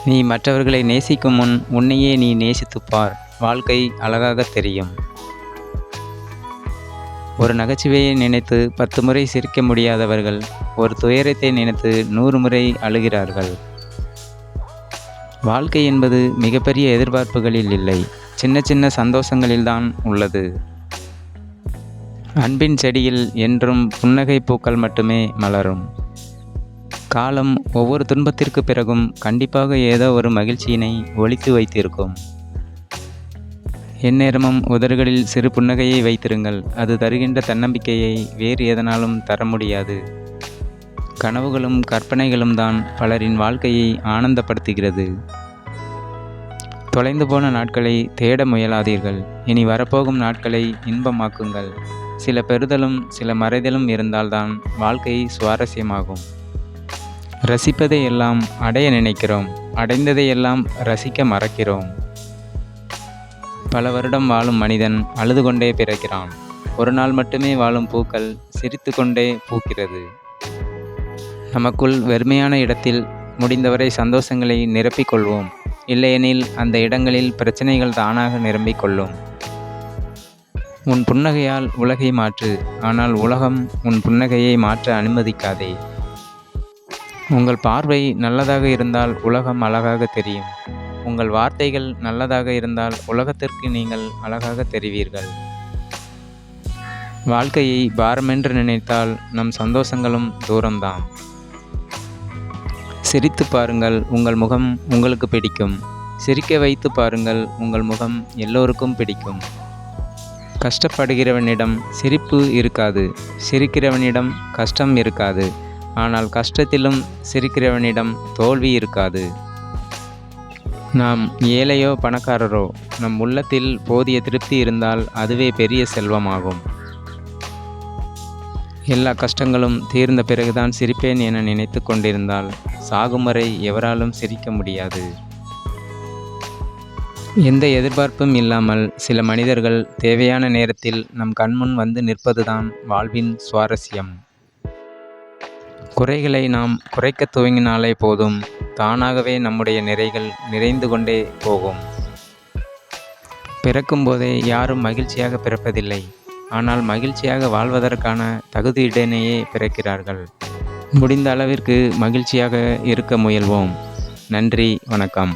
நீ மற்றவர்களை நேசிக்கும் முன் உன்னையே நீ நேசித்துப் பார். வாழ்க்கை அழகாகத் தெரியும். ஒரு நகைச்சுவையை நினைத்து 10 முறை சிரிக்க முடியாதவர்கள் ஒரு துயரத்தை நினைத்து 100 முறை அழுகிறார்கள். வாழ்க்கை என்பது மிகப்பெரிய எதிர்பார்ப்புகளில் இல்லை, சின்ன சின்ன சந்தோஷங்களில்தான் உள்ளது. அன்பின் செடியில் என்றும் புன்னகை பூக்கள் மட்டுமே மலரும். காலம் ஒவ்வொரு துன்பத்திற்கு பிறகும் கண்டிப்பாக ஏதோ ஒரு மகிழ்ச்சியினை ஒளித்து வைத்திருக்கும். எந்நேரமும் உதடுகளில் சிறு புன்னகையை வைத்திருங்கள். அது தருகின்ற தன்னம்பிக்கையை வேறு எதனாலும் தர முடியாது. கனவுகளும் கற்பனைகளும் தான் பலரின் வாழ்க்கையை ஆனந்தப்படுத்துகிறது. தொலைந்து போன நாட்களை தேட முயலாதீர்கள். இனி வரப்போகும் நாட்களை இன்பமாக்குங்கள். சில பெறுதலும் சில மறைதலும் இருந்தால்தான் வாழ்க்கை சுவாரஸ்யமாகும். ரசிப்பதை எல்லாம் அடைய நினைக்கிறோம், அடைந்ததை எல்லாம் ரசிக்க மறக்கிறோம். பல வருடம் வாழும் மனிதன் அழுது கொண்டே பிறக்கிறான். ஒரு நாள் மட்டுமே வாழும் பூக்கள் சிரித்து கொண்டே பூக்கிறது. நமக்குள் வெறுமையான இடத்தில் முடிந்தவரை சந்தோஷங்களை நிரப்பிக்கொள்வோம். இல்லையெனில் அந்த இடங்களில் பிரச்சனைகள் தானாக நிரம்பிக் கொள்ளும். உன் புன்னகையால் உலகை மாற்று, ஆனால் உலகம் உன் புன்னகையை மாற்ற அனுமதிக்காதே. உங்கள் பார்வை நல்லதாக இருந்தால் உலகம் அழகாக தெரியும். உங்கள் வார்த்தைகள் நல்லதாக இருந்தால் உலகத்திற்கு நீங்கள் அழகாக தெரிவீர்கள். வாழ்க்கையை பாரமென்று நினைத்தால் நம் சந்தோஷங்களும் தூரம்தான். சிரித்து பாருங்கள், உங்கள் முகம் உங்களுக்கு பிடிக்கும். சிரிக்க வைத்து பாருங்கள், உங்கள் முகம் எல்லோருக்கும் பிடிக்கும். கஷ்டப்படுகிறவனிடம் சிரிப்பு இருக்காது, சிரிக்கிறவனிடம் கஷ்டம் இருக்காது. ஆனால் கஷ்டத்திலும் சிரிக்கிறவனிடம் தோல்வி இருக்காது. நாம் ஏழையோ பணக்காரரோ, நம் உள்ளத்தில் போதிய திருப்தி இருந்தால் அதுவே பெரிய செல்வமாகும். எல்லா கஷ்டங்களும் தீர்ந்த பிறகுதான் சிரிப்பேன் என நினைத்து கொண்டிருந்தால் சாகும் வரை எவராலும் சிரிக்க முடியாது. எந்த எதிர்பார்ப்பும் இல்லாமல் சில மனிதர்கள் தேவையான நேரத்தில் நம் கண்முன் வந்து நிற்பதுதான் வாழ்வின் சுவாரஸ்யம். குறைகளை நாம் குறைக்க துவங்கினாலே போதும், தானாகவே நம்முடைய நிறைகள் நிறைந்து கொண்டே போகும். பிறக்கும்போதே யாரும் மகிழ்ச்சியாக பிறப்பதில்லை, ஆனால் மகிழ்ச்சியாக வாழ்வதற்கான தகுதியுடனேயே பிறக்கிறார்கள். முடிந்த அளவிற்கு மகிழ்ச்சியாக இருக்க முயல்வோம். நன்றி, வணக்கம்.